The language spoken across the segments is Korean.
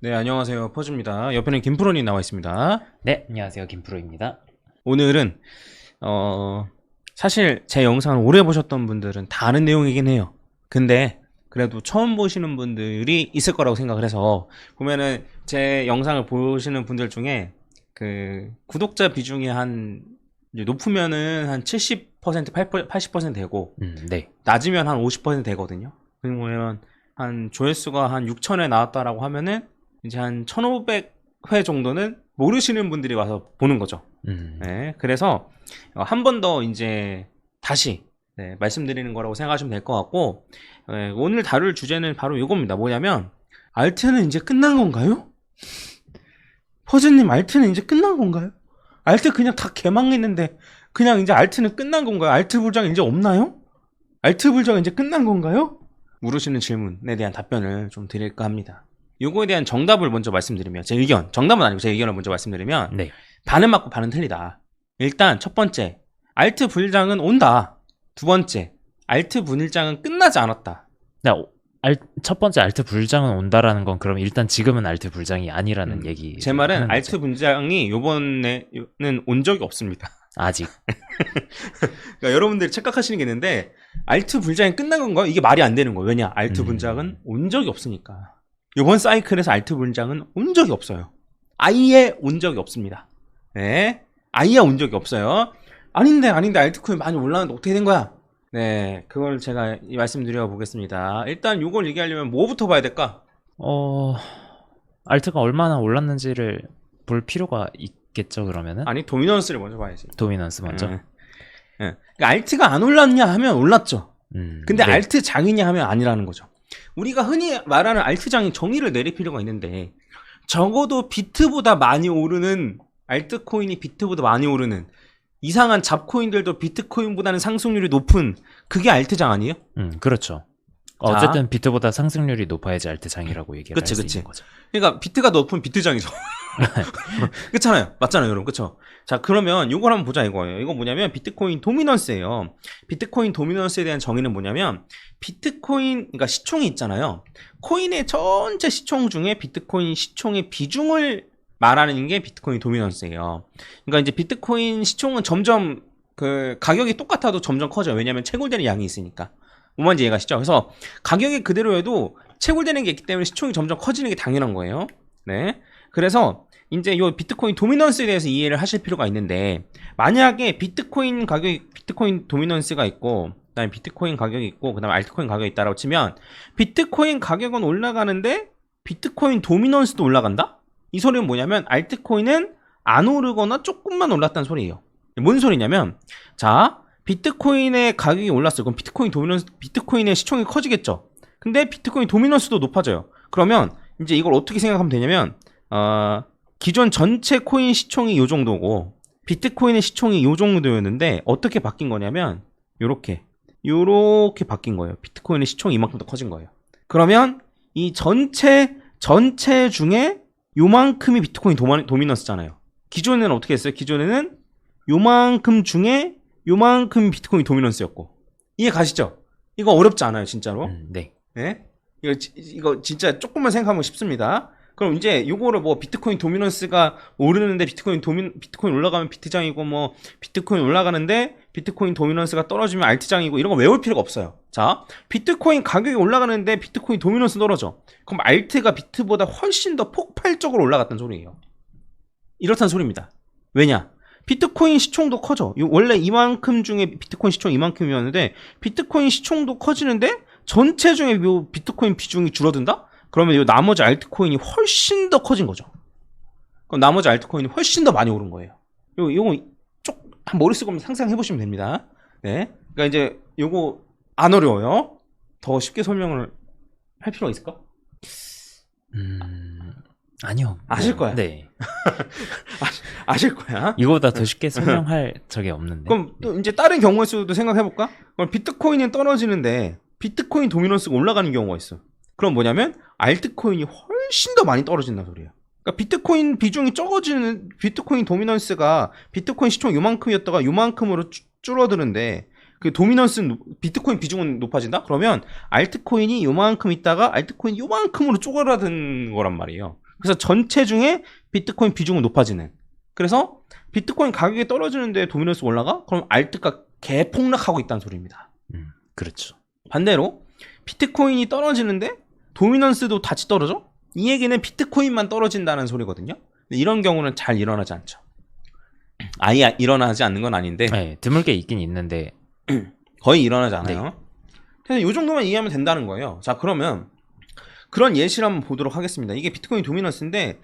네, 안녕하세요. 퍼즈입니다. 옆에는 김프로님 나와 있습니다. 네, 안녕하세요. 김프로입니다. 오늘은 사실 제 영상을 오래 보셨던 분들은 다 아는 내용이긴 해요. 근데 그래도 처음 보시는 분들이 있을 거라고 생각을 해서 보면은 제 영상을 보시는 분들 중에 그 구독자 비중이 한 이제 높으면은 한 70%, 80% 되고 네. 낮으면 한 50% 되거든요. 그러면 한 조회수가 한 6천회 나왔다라고 하면은 이제 한 1,500회 정도는 모르시는 분들이 와서 보는 거죠. 네, 그래서 한 번 더 이제 다시 말씀드리는 거라고 생각하시면 될 것 같고, 오늘 다룰 주제는 바로 이겁니다. 뭐냐면 알트는 이제 끝난 건가요? 퍼즈님, 알트는 이제 끝난 건가요? 알트 그냥 다 개망했는데 그냥 이제 알트는 끝난 건가요? 알트 불장 이제 없나요? 알트 불장 이제 끝난 건가요? 물으시는 질문에 대한 답변을 좀 드릴까 합니다. 요거에 대한 정답을 먼저 말씀드리면, 제 의견, 정답은 아니고 제 의견을 먼저 말씀드리면, 네. 반은 맞고 반은 틀리다. 일단 첫 번째, 알트 분일장은 온다. 두 번째, 알트 분일장은 끝나지 않았다. 네, 첫 번째 알트 불장은 온다라는 건 그럼 일단 지금은 알트 불장이 아니라는 얘기. 제 말은 알트 분장이 요번에는 온 적이 없습니다. 아직. 그러니까 여러분들이 착각하시는 게 있는데, 알트 분장이 끝난 건가요? 이게 말이 안 되는 거예요. 왜냐? 알트 분장은 온 적이 없으니까. 이번 사이클에서 알트 분장은 온 적이 없어요. 아예 온 적이 없습니다. 네, 아예 온 적이 없어요. 아닌데 알트코인 많이 올랐는데 어떻게 된 거야? 네, 그걸 제가 말씀드려 보겠습니다. 일단 이걸 얘기하려면 뭐부터 봐야 될까? 알트가 얼마나 올랐는지를 볼 필요가 있겠죠, 그러면은? 아니, 도미넌스를 먼저 봐야지. 도미넌스 먼저? 네. 그러니까 알트가 안 올랐냐 하면 올랐죠. 근데 네. 알트 장이냐 하면 아니라는 거죠. 우리가 흔히 말하는 알트 장이 정의를 내릴 필요가 있는데, 적어도 비트보다 많이 오르는, 알트코인이 비트보다 많이 오르는 이상한 잡코인들도 비트코인보다는 상승률이 높은, 그게 알트장 아니에요? 그렇죠. 어쨌든 비트보다 상승률이 높아야지 알트장이라고 얘기를 할 수 있는 거죠. 그러니까 비트가 높으면 비트장이죠. 그렇잖아요. 맞잖아요, 여러분. 그렇죠? 자, 그러면 이걸 한번 보자 이거예요. 이거 뭐냐면 비트코인 도미넌스예요. 비트코인 도미넌스에 대한 정의는 뭐냐면, 비트코인, 그러니까 시총이 있잖아요. 코인의 전체 시총 중에 비트코인 시총의 비중을 말하는 게 비트코인 도미넌스예요. 그러니까 이제 비트코인 시총은 점점 그 가격이 똑같아도 점점 커져요. 왜냐하면 채굴되는 양이 있으니까. 뭔 말인지 이해가시죠? 그래서 가격이 그대로 해도 채굴되는 게 있기 때문에 시총이 점점 커지는 게 당연한 거예요. 네. 그래서 이제 이 비트코인 도미넌스에 대해서 이해를 하실 필요가 있는데, 만약에 비트코인 가격이, 비트코인 도미넌스가 있고, 그다음에 비트코인 가격이 있고, 그다음에 알트코인 가격이 있다라고 치면, 비트코인 가격은 올라가는데 비트코인 도미넌스도 올라간다? 이 소리는 뭐냐면 알트코인은 안 오르거나 조금만 올랐다는 소리예요. 뭔 소리냐면, 자, 비트코인의 가격이 올랐어요. 그럼 비트코인 도미넌스, 비트코인의 시총이 커지겠죠. 근데 비트코인 도미넌스도 높아져요. 그러면 이제 이걸 어떻게 생각하면 되냐면, 기존 전체 코인 시총이 요 정도고 비트코인의 시총이 요 정도였는데 어떻게 바뀐 거냐면 요렇게 바뀐 거예요. 비트코인의 시총이 이만큼 더 커진 거예요. 그러면 이 전체 중에 요만큼이 비트코인 도미넌스잖아요. 기존에는 어떻게 했어요? 기존에는 요만큼 중에 요만큼 비트코인 도미넌스였고. 이해 가시죠? 이거 어렵지 않아요, 진짜로. 네. 네? 이거 진짜 조금만 생각하면 쉽습니다. 그럼 이제 요거를 뭐 비트코인 도미넌스가 오르는데 비트코인 올라가면 비트장이고, 뭐 비트코인 올라가는데 비트코인 도미넌스가 떨어지면 알트장이고, 이런 거 외울 필요가 없어요. 자, 비트코인 가격이 올라가는데 비트코인 도미넌스 떨어져. 그럼 알트가 비트보다 훨씬 더 폭발적으로 올라갔다는 소리예요. 이렇다는 소리입니다. 왜냐? 비트코인 시총도 커져. 원래 이만큼 중에 비트코인 시총 이만큼이었는데 비트코인 시총도 커지는데 전체 중에 요 비트코인 비중이 줄어든다? 그러면 이 나머지 알트코인이 훨씬 더 커진 거죠. 그럼 나머지 알트코인이 훨씬 더 많이 오른 거예요. 요거 한 머리 쓰고 상상해 보시면 됩니다. 네. 그러니까 이제 요거 안 어려워요. 더 쉽게 설명을 할 필요가 있을까? 아니요. 아실 거야. 네. 아실 거야. 이거보다 더 쉽게 설명할 적이 없는데. 그럼 또 이제 다른 경우의 수도 생각해 볼까? 그럼 비트코인은 떨어지는데 비트코인 도미넌스가 올라가는 경우가 있어. 그럼 뭐냐면 알트코인이 훨씬 더 많이 떨어진다는 소리예요. 그러니까 비트코인 비중이 적어지는, 비트코인 도미넌스가 비트코인 시총 요만큼이었다가 요만큼으로 줄어드는데 그 도미넌스는, 비트코인 비중은 높아진다? 그러면 알트코인이 요만큼 있다가 알트코인이 요만큼으로 쪼그라든 거란 말이에요. 그래서 전체 중에 비트코인 비중은 높아지는. 그래서 비트코인 가격이 떨어지는데 도미넌스 올라가? 그럼 알트가 개폭락하고 있다는 소리입니다. 그렇죠. 반대로 비트코인이 떨어지는데 도미넌스도 같이 떨어져? 이 얘기는 비트코인만 떨어진다는 소리거든요. 근데 이런 경우는 잘 일어나지 않죠. 아예 일어나지 않는 건 아닌데 네, 드물게 있긴 있는데 거의 일어나지 않아요. 그래서 이 정도만 이해하면 된다는 거예요. 자, 그러면 그런 예시를 한번 보도록 하겠습니다. 이게 비트코인 도미넌스인데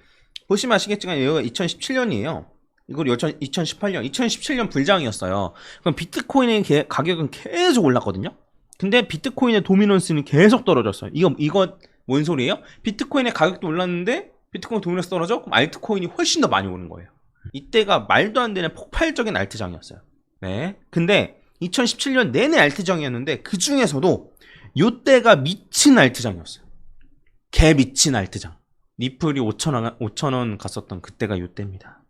보시면 아시겠지만 얘가 2017년이에요. 이걸 2017년 불장이었어요. 그럼 비트코인의 가격은 계속 올랐거든요. 근데 비트코인의 도미넌스는 계속 떨어졌어요. 이거 뭔 소리예요? 비트코인의 가격도 올랐는데 비트코인 도미넌스 떨어져? 그럼 알트코인이 훨씬 더 많이 오는 거예요. 이때가 말도 안 되는 폭발적인 알트장이었어요. 네. 근데 2017년 내내 알트장이었는데 그 중에서도 요때가 미친 알트장이었어요. 개 미친 알트장. 리플이 5,000원 갔었던 그때가 요때입니다.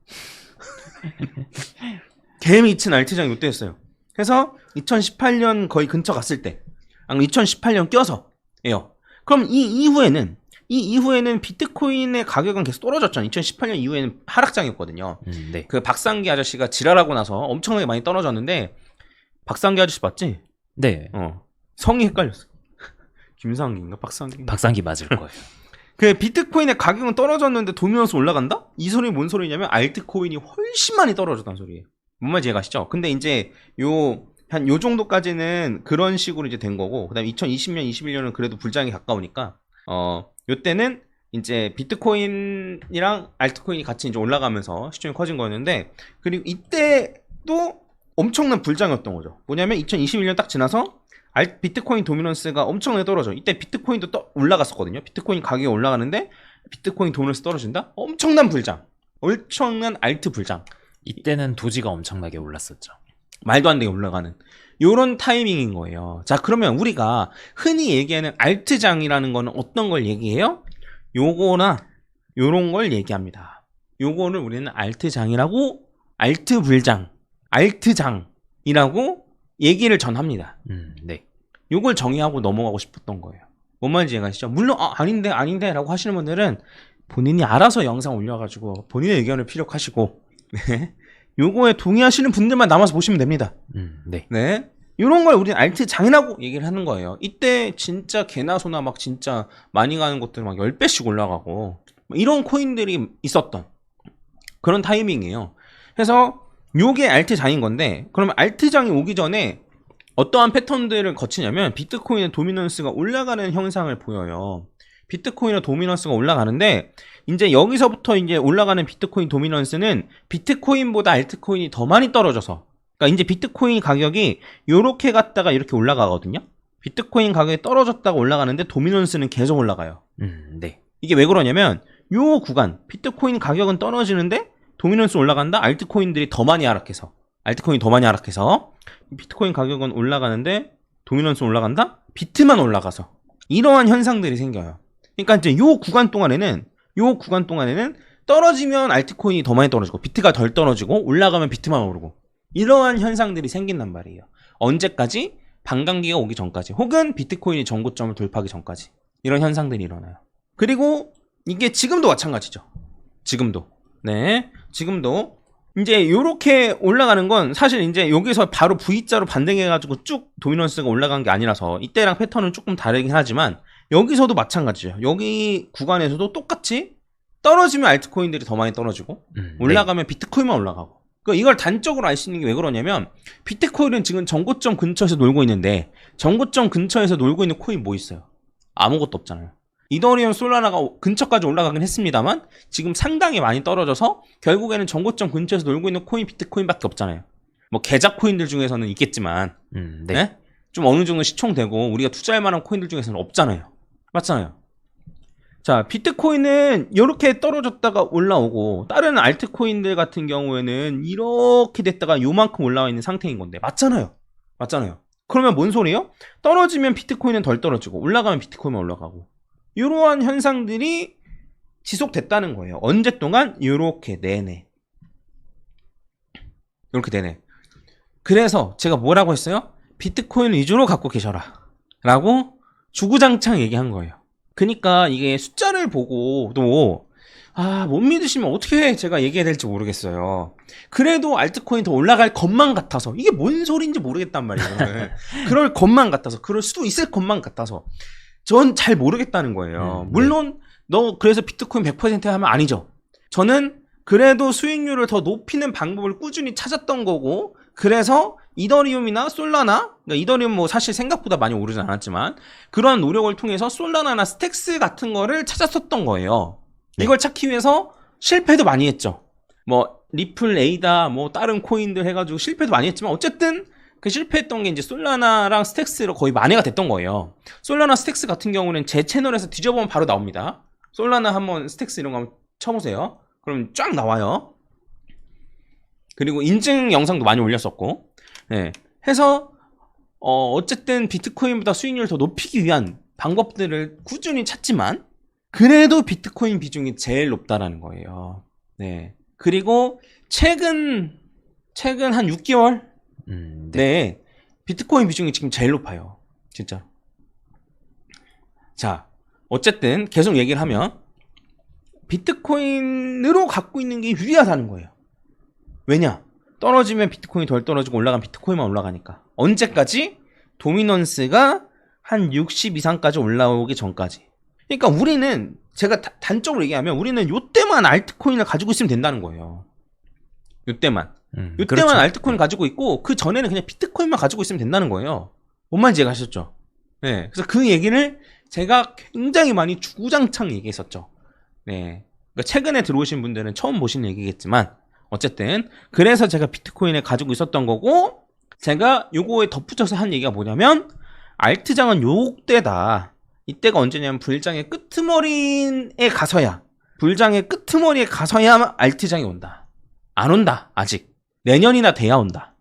개 미친 알트장이 요때였어요. 그래서 2018년 거의 근처 갔을 때, 2018년 껴서예요. 그럼 이 이후에는 비트코인의 가격은 계속 떨어졌잖아요. 2018년 이후에는 하락장이었거든요. 네. 그 박상기 아저씨가 지랄하고 나서 엄청나게 많이 떨어졌는데, 박상기 아저씨 맞지? 네. 성이 헷갈렸어. 김상기인가? 박상기인가? 박상기 맞을 거예요. 그 비트코인의 가격은 떨어졌는데 도미넌스 올라간다? 이 소리 뭔 소리냐면 알트코인이 훨씬 많이 떨어졌다는 소리예요. 뭔 말인지 이해가시죠? 근데 이제 한 요 정도까지는 그런 식으로 이제 된 거고, 그다음에 2020년, 21년은 그래도 불장이 가까우니까 요때는 이제 비트코인이랑 알트코인이 같이 이제 올라가면서 시총이 커진 거였는데, 그리고 이때도 엄청난 불장이었던 거죠. 뭐냐면 2021년 딱 지나서 비트코인 도미넌스가 엄청나게 떨어져. 이때 비트코인도 올라갔었거든요. 비트코인 가격이 올라가는데 비트코인 도미넌스 떨어진다? 엄청난 불장. 엄청난 알트 불장. 이때는 도지가 엄청나게 올랐었죠. 말도 안 되게 올라가는 요런 타이밍인 거예요. 자, 그러면 우리가 흔히 얘기하는 알트장이라는 거는 어떤 걸 얘기해요? 요거나 요런 걸 얘기합니다. 요거를 우리는 알트장이라고, 알트불장, 알트장이라고 얘기를 전합니다. 네. 요걸 정의하고 넘어가고 싶었던 거예요. 뭔 말인지 이해가시죠? 물론 아닌데 라고 하시는 분들은 본인이 알아서 영상 올려가지고 본인의 의견을 피력하시고, 네, 요거에 동의하시는 분들만 남아서 보시면 됩니다. 네. 네, 요런 걸 우리는 알트장이라고 얘기를 하는 거예요. 이때 진짜 개나 소나 막 진짜 많이 가는 것들 막 10배씩 올라가고 이런 코인들이 있었던 그런 타이밍이에요. 그래서 요게 알트장인 건데, 그러면 알트장이 오기 전에 어떠한 패턴들을 거치냐면 비트코인의 도미넌스가 올라가는 현상을 보여요. 비트코인의 도미넌스가 올라가는데, 이제 여기서부터 이제 올라가는 비트코인 도미넌스는 비트코인보다 알트코인이 더 많이 떨어져서, 그러니까 이제 비트코인 가격이 요렇게 갔다가 이렇게 올라가거든요. 비트코인 가격이 떨어졌다가 올라가는데 도미넌스는 계속 올라가요. 네. 이게 왜 그러냐면 요 구간 비트코인 가격은 떨어지는데 도미넌스 올라간다? 알트코인들이 더 많이 하락해서, 알트코인이 더 많이 하락해서 비트코인 가격은 올라가는데 도미넌스 올라간다? 비트만 올라가서 이러한 현상들이 생겨요. 그러니까 이제 요 구간 동안에는 떨어지면 알트코인이 더 많이 떨어지고 비트가 덜 떨어지고 올라가면 비트만 오르고 이러한 현상들이 생긴단 말이에요. 언제까지? 반감기가 오기 전까지, 혹은 비트코인이 전고점을 돌파하기 전까지 이런 현상들이 일어나요. 그리고 이게 지금도 마찬가지죠. 지금도 이제 요렇게 올라가는 건 사실 이제 여기서 바로 V자로 반등해가지고 쭉 도미넌스가 올라간 게 아니라서 이때랑 패턴은 조금 다르긴 하지만 여기서도 마찬가지예요. 여기 구간에서도 똑같이 떨어지면 알트코인들이 더 많이 떨어지고 올라가면 비트코인만 올라가고. 그러니까 이걸 단적으로 알 수 있는 게 왜 그러냐면 비트코인은 지금 전고점 근처에서 놀고 있는데 전고점 근처에서 놀고 있는 코인 뭐 있어요? 아무것도 없잖아요. 이더리움 솔라나가 근처까지 올라가긴 했습니다만 지금 상당히 많이 떨어져서 결국에는 전고점 근처에서 놀고 있는 코인 비트코인밖에 없잖아요. 뭐 계좌 코인들 중에서는 있겠지만 네? 좀 어느 정도 시총되고 우리가 투자할 만한 코인들 중에서는 없잖아요. 맞잖아요. 자, 비트코인은 이렇게 떨어졌다가 올라오고 다른 알트코인들 같은 경우에는 이렇게 됐다가 요만큼 올라와 있는 상태인 건데 맞잖아요. 그러면 뭔 소리예요? 떨어지면 비트코인은 덜 떨어지고 올라가면 비트코인만 올라가고 이러한 현상들이 지속됐다는 거예요. 언제 동안? 이렇게 내내. 그래서 제가 뭐라고 했어요? 비트코인 위주로 갖고 계셔라 라고 주구장창 얘기한 거예요. 그러니까 이게 숫자를 보고도 못 믿으시면 어떻게 제가 얘기해야 될지 모르겠어요. 그래도 알트코인 더 올라갈 것만 같아서 이게 뭔 소리인지 모르겠단 말이에요. 그럴 것만 같아서 그럴 수도 있을 것만 같아서 전 잘 모르겠다는 거예요. 물론 너 그래서 비트코인 100% 하면 아니죠. 저는 그래도 수익률을 더 높이는 방법을 꾸준히 찾았던 거고 그래서 이더리움이나 솔라나 그러니까 이더리움 뭐 사실 생각보다 많이 오르지 않았지만 그런 노력을 통해서 솔라나나 스택스 같은 거를 찾았었던 거예요. 네. 이걸 찾기 위해서 실패도 많이 했죠. 뭐 리플, 에이다 뭐 다른 코인들 해가지고 실패도 많이 했지만 어쨌든 그 실패했던 게 이제 솔라나랑 스택스로 거의 만회가 됐던 거예요. 솔라나 스택스 같은 경우는 제 채널에서 뒤져보면 바로 나옵니다. 솔라나 한번 스택스 이런 거 한번 쳐보세요. 그럼 쫙 나와요. 그리고 인증 영상도 많이 올렸었고, 네. 해서 어쨌든 비트코인보다 수익률을 더 높이기 위한 방법들을 꾸준히 찾지만 그래도 비트코인 비중이 제일 높다라는 거예요. 네. 그리고 최근 한 6개월 네. 비트코인 비중이 지금 제일 높아요. 진짜. 자, 어쨌든 계속 얘기를 하면 비트코인으로 갖고 있는 게 유리하다는 거예요. 왜냐? 떨어지면 비트코인이 덜 떨어지고 올라가면 비트코인만 올라가니까. 언제까지? 도미넌스가 한 60 이상까지 올라오기 전까지. 그러니까 우리는 제가 단적으로 얘기하면 우리는 요때만 알트코인을 가지고 있으면 된다는 거예요. 요때만. 요때만 그렇죠. 알트코인 가지고 있고 그 전에는 그냥 비트코인만 가지고 있으면 된다는 거예요. 뭔 말인지 이해가셨죠? 네. 그래서 그 얘기를 제가 굉장히 많이 주구장창 얘기했었죠. 네. 그러니까 최근에 들어오신 분들은 처음 보신 얘기겠지만 어쨌든 그래서 제가 비트코인을 가지고 있었던 거고 제가 요거에 덧붙여서 한 얘기가 뭐냐면 알트장은 요때다. 이때가 언제냐면 불장의 끄트머리에 가서야 알트장이 온다. 안 온다. 아직. 내년이나 돼야 온다.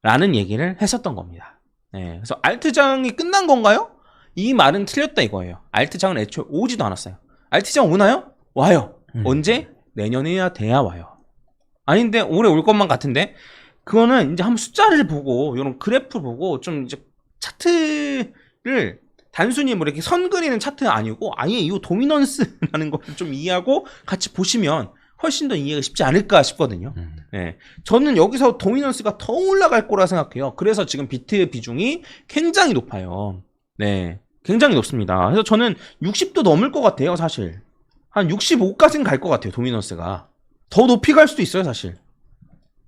라는 얘기를 했었던 겁니다. 네, 그래서 알트장이 끝난 건가요? 이 말은 틀렸다 이거예요. 알트장은 애초에 오지도 않았어요. 알트장 오나요? 와요. 언제? 내년이나 돼야 와요. 아닌데 올해 올 것만 같은데 그거는 이제 한번 숫자를 보고 이런 그래프 보고 좀 이제 차트를 단순히 뭐 이렇게 선 그리는 차트가 아니고 아예 이 도미넌스라는 걸 좀 이해하고 같이 보시면 훨씬 더 이해가 쉽지 않을까 싶거든요. 네. 저는 여기서 도미넌스가 더 올라갈 거라 생각해요. 그래서 지금 비트 비중이 굉장히 높아요. 네. 굉장히 높습니다. 그래서 저는 60도 넘을 것 같아요, 사실. 한 65까지는 갈 것 같아요, 도미넌스가. 더 높이 갈 수도 있어요, 사실.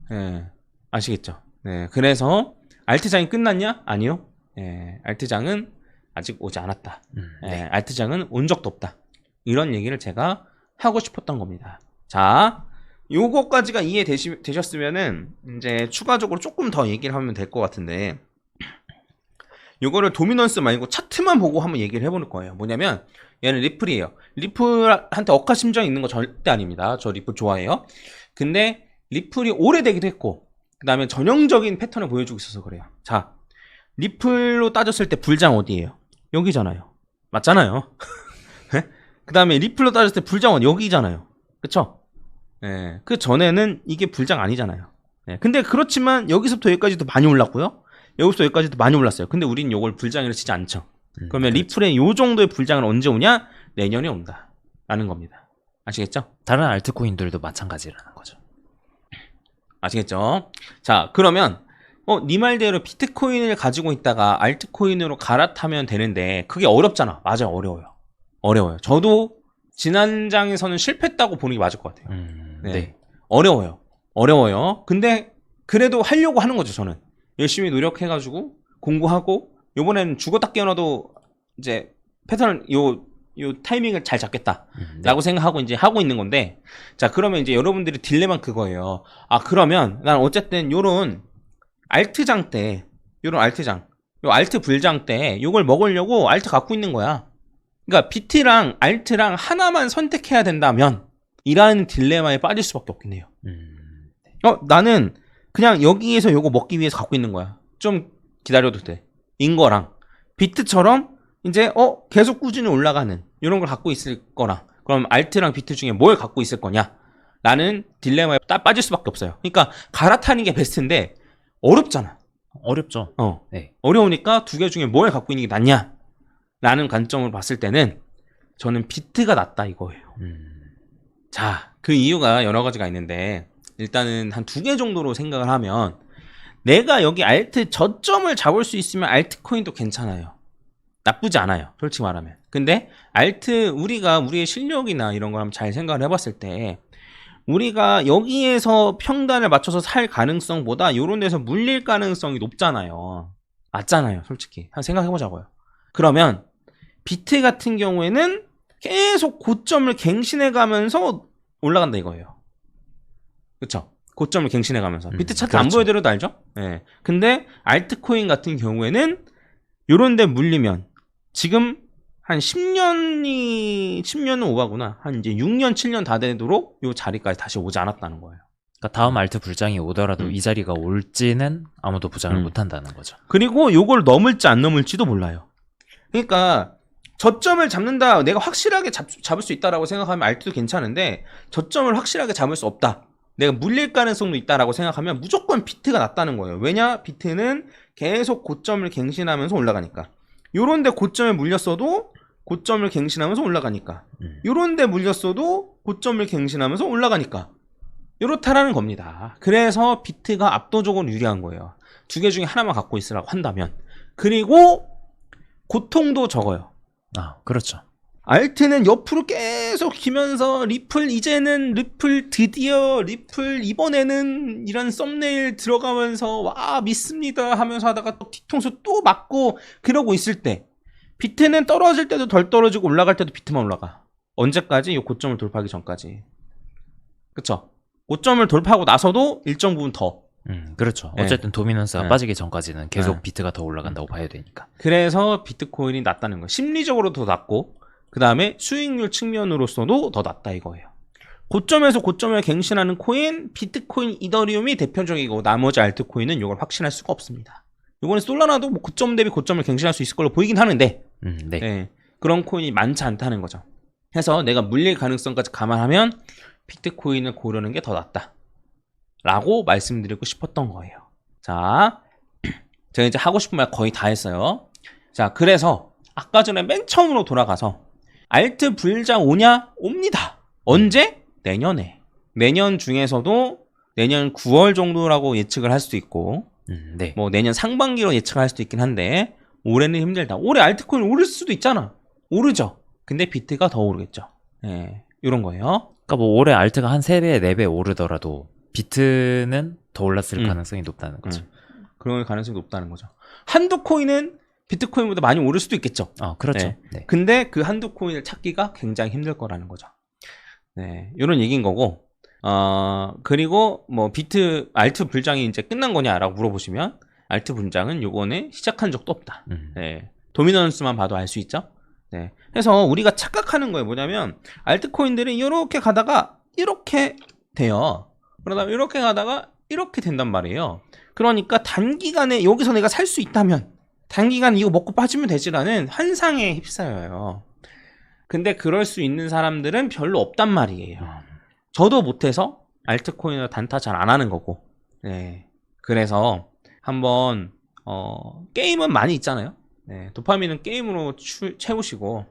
네. 아시겠죠? 네. 그래서 알트장이 끝났냐? 아니요. 네. 알트장은 아직 오지 않았다. 네. 알트장은 온 적도 없다. 이런 얘기를 제가 하고 싶었던 겁니다. 자, 요거까지가 이해되셨으면은 이제 추가적으로 조금 더 얘기를 하면 될 것 같은데 요거를 도미넌스 말고 차트만 보고 한번 얘기를 해보는 거예요. 뭐냐면 얘는 리플이에요. 리플한테 억하심정이 있는 거 절대 아닙니다. 저 리플 좋아해요. 근데 리플이 오래되기도 했고 그 다음에 전형적인 패턴을 보여주고 있어서 그래요. 자, 리플로 따졌을 때 불장 어디예요? 여기잖아요. 맞잖아요. 그 다음에 리플로 따졌을 때 불장은 여기잖아요. 그쵸? 예, 그 전에는 이게 불장 아니잖아요. 예, 근데 그렇지만 여기서부터 여기까지도 많이 올랐고요. 여기서부터 여기까지도 많이 올랐어요. 근데 우린 요걸 불장이라 치지 않죠. 그러면 그렇죠. 리플의 요 정도의 불장은 언제 오냐? 내년에 온다. 라는 겁니다. 아시겠죠? 다른 알트코인들도 마찬가지라는 거죠. 아시겠죠? 자, 그러면 네 말대로 비트코인을 가지고 있다가 알트코인으로 갈아타면 되는데 그게 어렵잖아. 맞아요. 어려워요. 저도 지난 장에서는 실패했다고 보는 게 맞을 것 같아요. 네. 어려워요. 근데 그래도 하려고 하는 거죠, 저는. 열심히 노력해가지고 공부하고 요번에는 죽었다 깨어나도 이제 패턴을 요 타이밍을 잘 잡겠다라고 생각하고 이제 하고 있는 건데 자, 그러면 이제 여러분들이 딜레마는 그거예요. 아, 그러면 난 어쨌든 요런 알트장 때 요 알트 불장 때 요걸 먹으려고 알트 갖고 있는 거야. 그러니까 비트랑 알트랑 하나만 선택해야 된다면 이라는 딜레마에 빠질 수밖에 없긴 해요. 나는 그냥 여기에서 요거 먹기 위해서 갖고 있는 거야. 좀 기다려도 돼. 인거랑 비트처럼 이제 계속 꾸준히 올라가는 이런 걸 갖고 있을 거나 그럼 알트랑 비트 중에 뭘 갖고 있을 거냐 라는 딜레마에 빠질 수밖에 없어요. 그러니까 갈아타는 게 베스트인데 어렵잖아. 어렵죠. 네. 어려우니까 두 개 중에 뭘 갖고 있는 게 낫냐 라는 관점으로 봤을 때는 저는 비트가 낫다 이거예요. 자, 그 이유가 여러 가지가 있는데 일단은 한 2개 정도로 생각을 하면 내가 여기 알트 저점을 잡을 수 있으면 알트코인도 괜찮아요. 나쁘지 않아요. 솔직히 말하면. 근데 알트 우리가 우리의 실력이나 이런 걸 한번 잘 생각을 해봤을 때 우리가 여기에서 평단을 맞춰서 살 가능성보다 이런 데서 물릴 가능성이 높잖아요. 맞잖아요. 솔직히. 한번 생각해보자고요. 그러면 비트 같은 경우에는 계속 고점을 갱신해가면서 올라간다 이거예요. 그쵸? 고점을 갱신해가면서. 비트 차트 안 그렇죠. 보여드려도 알죠? 예. 근데 알트코인 같은 경우에는 요런 데 물리면 지금 한 10년은 오바구나. 한 이제 6년, 7년 다 되도록 요 자리까지 다시 오지 않았다는 거예요. 그러니까 다음 알트 불장이 오더라도 이 자리가 올지는 아무도 보장을 음. 못 한다는 거죠. 그리고 요걸 넘을지 안 넘을지도 몰라요. 그러니까 저점을 잡는다, 내가 확실하게 잡을 수 있다라고 생각하면 알트도 괜찮은데 저점을 확실하게 잡을 수 없다. 내가 물릴 가능성도 있다라고 생각하면 무조건 비트가 낫다는 거예요. 왜냐? 비트는 계속 고점을 갱신하면서 올라가니까. 요런데 고점에 물렸어도 고점을 갱신하면서 올라가니까. 요런데 물렸어도 고점을 갱신하면서 올라가니까. 요렇다라는 겁니다. 그래서 비트가 압도적으로 유리한 거예요. 2개 중에 하나만 갖고 있으라고 한다면. 그리고 고통도 적어요. 아, 그렇죠. 알트는 옆으로 계속 기면서 리플 드디어 리플 이번에는 이런 썸네일 들어가면서 와 믿습니다 하면서 하다가 또 뒤통수 또 맞고 그러고 있을 때 비트는 떨어질 때도 덜 떨어지고 올라갈 때도 비트만 올라가. 언제까지? 이 고점을 돌파하기 전까지. 그쵸? 고점을 돌파하고 나서도 일정 부분 더. 그렇죠. 네. 어쨌든 도미넌스가 네. 빠지기 전까지는 계속 네. 비트가 더 올라간다고 봐야 되니까. 그래서 비트코인이 낮다는 거예요. 심리적으로 더 낮고 그 다음에 수익률 측면으로서도 더 낮다 이거예요. 고점에서 고점을 갱신하는 코인, 비트코인, 이더리움이 대표적이고 나머지 알트코인은 이걸 확신할 수가 없습니다. 이번에 솔라나도 뭐 고점 대비 고점을 갱신할 수 있을 걸로 보이긴 하는데 네. 예, 그런 코인이 많지 않다는 거죠. 해서 내가 물릴 가능성까지 감안하면 비트코인을 고르는 게 더 낫다 라고 말씀드리고 싶었던 거예요. 자, 제가 이제 하고 싶은 말 거의 다 했어요. 자, 그래서 아까 전에 맨 처음으로 돌아가서 알트 불장 오냐? 옵니다. 언제? 내년에. 내년 중에서도 내년 9월 정도라고 예측을 할 수도 있고 네. 뭐 내년 상반기로 예측을 할 수도 있긴 한데 올해는 힘들다. 올해 알트코인 오를 수도 있잖아. 오르죠. 근데 비트가 더 오르겠죠. 예, 이런 거예요. 그러니까 뭐 올해 알트가 한 3배, 4배 오르더라도 비트는 더 올랐을 음. 가능성이 높다는 거죠. 그럴 가능성이 높다는 거죠. 한두 코인은 비트코인보다 많이 오를 수도 있겠죠. 그렇죠. 네. 네. 근데 그 한두 코인을 찾기가 굉장히 힘들 거라는 거죠. 네, 이런 얘기인 거고. 그리고 뭐 알트 불장이 이제 끝난 거냐라고 물어보시면 알트 불장은 요번에 시작한 적도 없다. 네, 도미넌스만 봐도 알 수 있죠. 네, 그래서 우리가 착각하는 거예요. 뭐냐면 알트코인들은 이렇게 가다가 이렇게 돼요. 그러다 이렇게 가다가 이렇게 된단 말이에요. 그러니까 단기간에 여기서 내가 살 수 있다면 단기간 이거 먹고 빠지면 되지라는 환상에 휩싸여요. 근데 그럴 수 있는 사람들은 별로 없단 말이에요. 저도 못해서 알트코인을 단타 잘 안 하는 거고. 네. 그래서 한번 게임은 많이 있잖아요. 네. 도파민은 게임으로 채우시고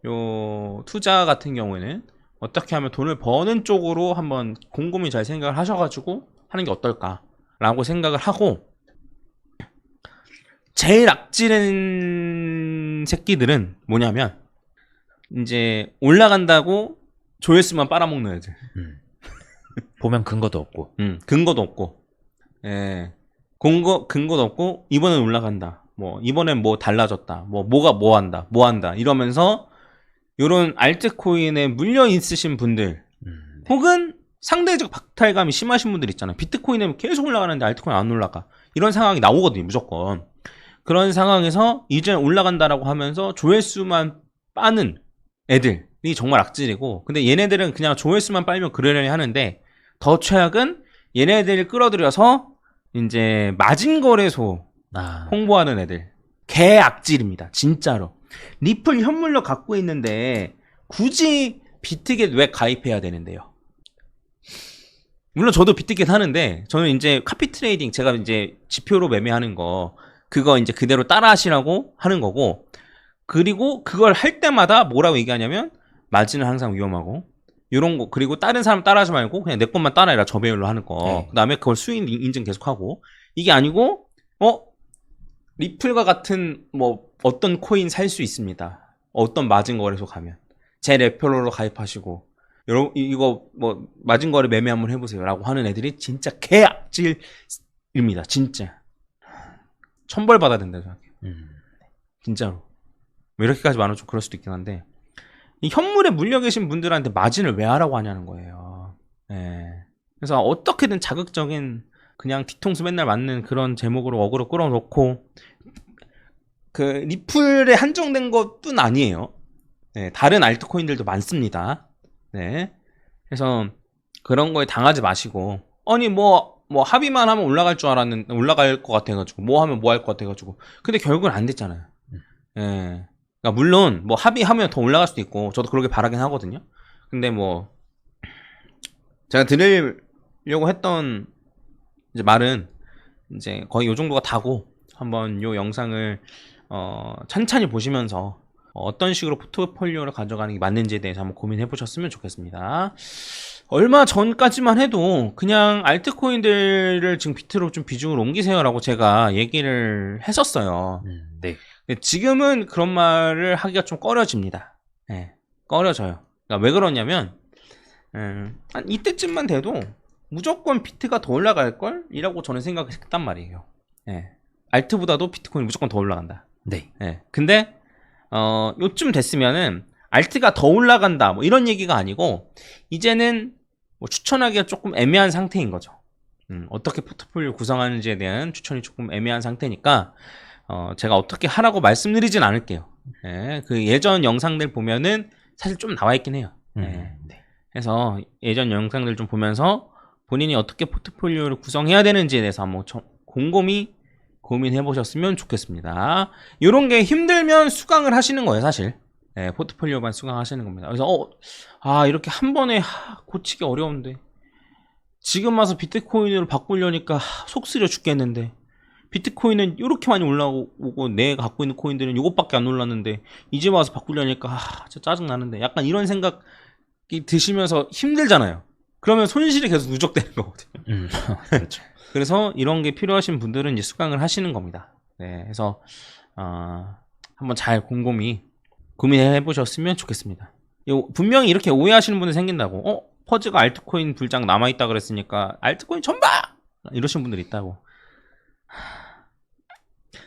요 투자 같은 경우에는 어떻게 하면 돈을 버는 쪽으로 한번 곰곰이 잘 생각을 하셔가지고 하는 게 어떨까라고 생각을 하고, 제일 악질인 새끼들은 뭐냐면 이제 올라간다고 조회수만 빨아먹는 애들. 보면 근거도 없고. 근거도 없고, 예, 근거도 없고, 이번엔 올라간다. 뭐, 이번엔 뭐 달라졌다. 뭐가 뭐 한다. 이러면서, 요런 알트코인에 물려 있으신 분들, 혹은 상대적 박탈감이 심하신 분들 있잖아요. 비트코인은 계속 올라가는데 알트코인 안 올라가. 이런 상황이 나오거든요, 무조건. 그런 상황에서 이제 올라간다라고 하면서 조회수만 빠는 애들이 정말 악질이고, 근데 얘네들은 그냥 조회수만 빨면 그러려니 하는데, 더 최악은 얘네들을 끌어들여서 이제 마진거래소 홍보하는 애들. 개 악질입니다. 진짜로. 리플 현물로 갖고 있는데 굳이 비트겟 왜 가입해야 되는데요? 물론 저도 비트겟 하는데 저는 이제 카피 트레이딩, 제가 이제 지표로 매매하는 거 그거 이제 그대로 따라 하시라고 하는 거고, 그리고 그걸 할 때마다 뭐라고 얘기하냐면 마진은 항상 위험하고 이런 거 그리고 다른 사람 따라하지 말고 그냥 내 것만 따라해라 저배율로 하는 거. 네. 그다음에 그걸 수익 인증 계속하고 이게 아니고 리플과 같은 뭐 어떤 코인 살 수 있습니다. 어떤 마진 거래소 가면 제 레퍼럴로 가입하시고 이거 뭐 마진 거래 매매 한번 해보세요라고 하는 애들이 진짜 개악질입니다. 진짜 천벌 받아야 된다 생각해요. 진짜로. 뭐 이렇게까지 말하면 좀 그럴 수도 있긴 한데 이 현물에 물려 계신 분들한테 마진을 왜 하라고 하냐는 거예요. 예. 그래서 어떻게든 자극적인 그냥 뒤통수 맨날 맞는 그런 제목으로 어그로 끌어놓고 그 리플에 한정된 것뿐 아니에요. 네, 다른 알트코인들도 많습니다. 네. 그래서 그런 거에 당하지 마시고 아니 뭐 합의만 하면 올라갈 줄 알았는데 올라갈 것 같아가지고 뭐 하면 뭐 할 것 같아가지고 근데 결국은 안 됐잖아요. 예. 그러니까 물론 뭐 합의하면 더 올라갈 수도 있고 저도 그렇게 바라긴 하거든요. 근데 뭐 제가 드리려고 했던 이제 말은 이제 거의 요 정도가 다고 한번 요 영상을 천천히 보시면서 어떤 식으로 포트폴리오를 가져가는 게 맞는지에 대해서 한번 고민해 보셨으면 좋겠습니다. 얼마 전까지만 해도 그냥 알트코인들을 지금 비트로 좀 비중을 옮기세요라고 제가 얘기를 했었어요. 네. 근데 지금은 그런 말을 하기가 좀 꺼려집니다. 네, 꺼려져요. 그러니까 왜 그러냐면 한 이때쯤만 돼도 무조건 비트가 더 올라갈걸? 이라고 저는 생각했단 말이에요. 네. 알트보다도 비트코인이 무조건 더 올라간다. 네. 네. 근데 요쯤 됐으면은 알트가 더 올라간다 뭐 이런 얘기가 아니고 이제는 뭐 추천하기가 조금 애매한 상태인 거죠. 어떻게 포트폴리오 구성하는지에 대한 추천이 조금 애매한 상태니까 제가 어떻게 하라고 말씀드리진 않을게요. 네. 그 예전 영상들 보면은 사실 좀 나와 있긴 해요. 네. 그래서 예전 영상들 좀 보면서 본인이 어떻게 포트폴리오를 구성해야 되는지에 대해서 한번 곰곰이 고민해 보셨으면 좋겠습니다. 이런 게 힘들면 수강을 하시는 거예요, 사실. 네, 포트폴리오만 수강하시는 겁니다. 그래서 이렇게 한 번에 고치기 어려운데 지금 와서 비트코인으로 바꾸려니까 속 쓰려 죽겠는데 비트코인은 이렇게 많이 올라오고 내가 갖고 있는 코인들은 이것밖에 안 올랐는데 이제 와서 바꾸려니까 진짜 짜증나는데 약간 이런 생각이 드시면서 힘들잖아요. 그러면 손실이 계속 누적되는 거거든요. 그렇죠. 그래서 이런 게 필요하신 분들은 이제 수강을 하시는 겁니다. 네, 그래서 한번 잘 곰곰이 고민해 보셨으면 좋겠습니다. 분명히 이렇게 오해하시는 분들 생긴다고. 퍼즈가 알트코인 불장 남아있다 그랬으니까 알트코인 전봐! 이러신 분들 있다고.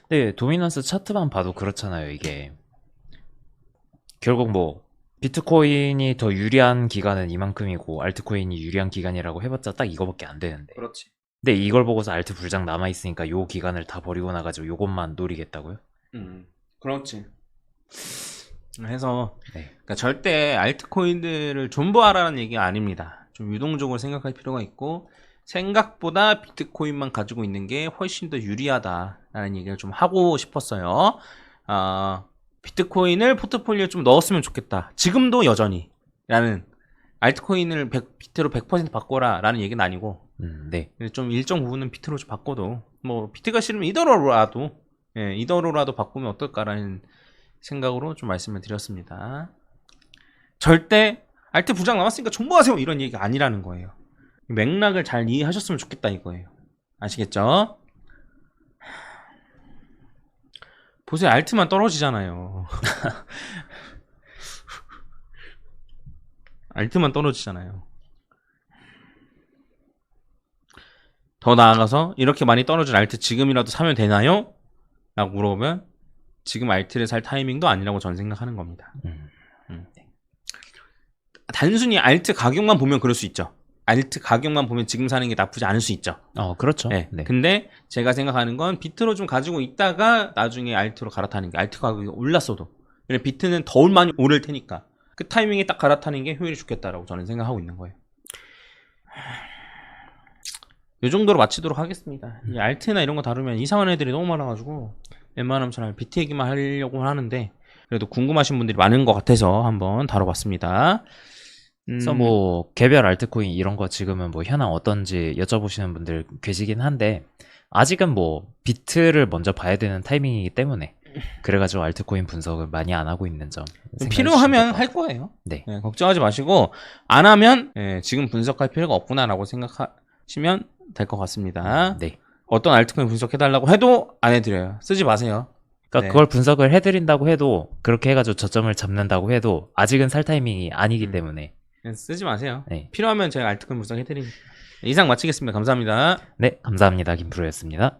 네, 도미넌스 차트만 봐도 그렇잖아요, 이게. 결국 뭐 비트코인이 더 유리한 기간은 이만큼이고 알트코인이 유리한 기간이라고 해봤자 딱 이거밖에 안 되는데. 그렇지. 근데 이걸 보고서 알트 불장 남아있으니까 요 기간을 다 버리고 나가지고 요것만 노리겠다고요? 그렇지. 해서 네. 그러니까 절대 알트코인들을 존버하라는 얘기가 아닙니다. 좀 유동적으로 생각할 필요가 있고 생각보다 비트코인만 가지고 있는 게 훨씬 더 유리하다라는 얘기를 좀 하고 싶었어요. 비트코인을 포트폴리오에 좀 넣었으면 좋겠다. 지금도 여전히 라는 알트코인을 비트로 100% 바꿔라 라는 얘기는 아니고 네. 좀 일정 부분은 비트로 좀 바꿔도 뭐 비트가 싫으면 이더로라도 바꾸면 어떨까라는 생각으로 좀 말씀을 드렸습니다. 절대 알트 부장 남았으니까 존버하세요 이런 얘기가 아니라는 거예요. 맥락을 잘 이해하셨으면 좋겠다 이거예요. 아시겠죠? 보세요, 알트만 떨어지잖아요. 알트만 떨어지잖아요. 더 나아가서 이렇게 많이 떨어진 알트 지금이라도 사면 되나요? 라고 물어보면 지금 알트를 살 타이밍도 아니라고 저는 생각하는 겁니다. 단순히 알트 가격만 보면 그럴 수 있죠. 알트 가격만 보면 지금 사는 게 나쁘지 않을 수 있죠. 그렇죠. 네. 네. 근데 제가 생각하는 건 비트로 좀 가지고 있다가 나중에 알트로 갈아타는 게 알트 가격이 올랐어도 왜냐면 비트는 더 많이 오를 테니까 그 타이밍에 딱 갈아타는 게 효율이 좋겠다라고 저는 생각하고 있는 거예요. 이 정도로 마치도록 하겠습니다. 이 알트나 이런 거 다루면 이상한 애들이 너무 많아가지고 웬만하면 저는 비트 얘기만 하려고 하는데 그래도 궁금하신 분들이 많은 것 같아서 한번 다뤄봤습니다. 그래서 뭐 개별 알트코인 이런 거 지금은 뭐 현황 어떤지 여쭤보시는 분들 계시긴 한데 아직은 뭐 비트를 먼저 봐야 되는 타이밍이기 때문에 그래가지고 알트코인 분석을 많이 안 하고 있는 점. 생각해 필요하면 주시면 할 거예요. 네. 예, 걱정하지 마시고 안 하면 지금 분석할 필요가 없구나라고 생각하시면 될 것 같습니다. 네. 어떤 알트코인 분석해달라고 해도 안 해드려요. 쓰지 마세요. 그러니까 네. 그걸 분석을 해드린다고 해도 그렇게 해가지고 저점을 잡는다고 해도 아직은 살 타이밍이 아니기 때문에 쓰지 마세요. 네. 필요하면 제가 알트코인 분석해드립니다. 이상 마치겠습니다. 감사합니다. 네, 감사합니다. 김프로였습니다.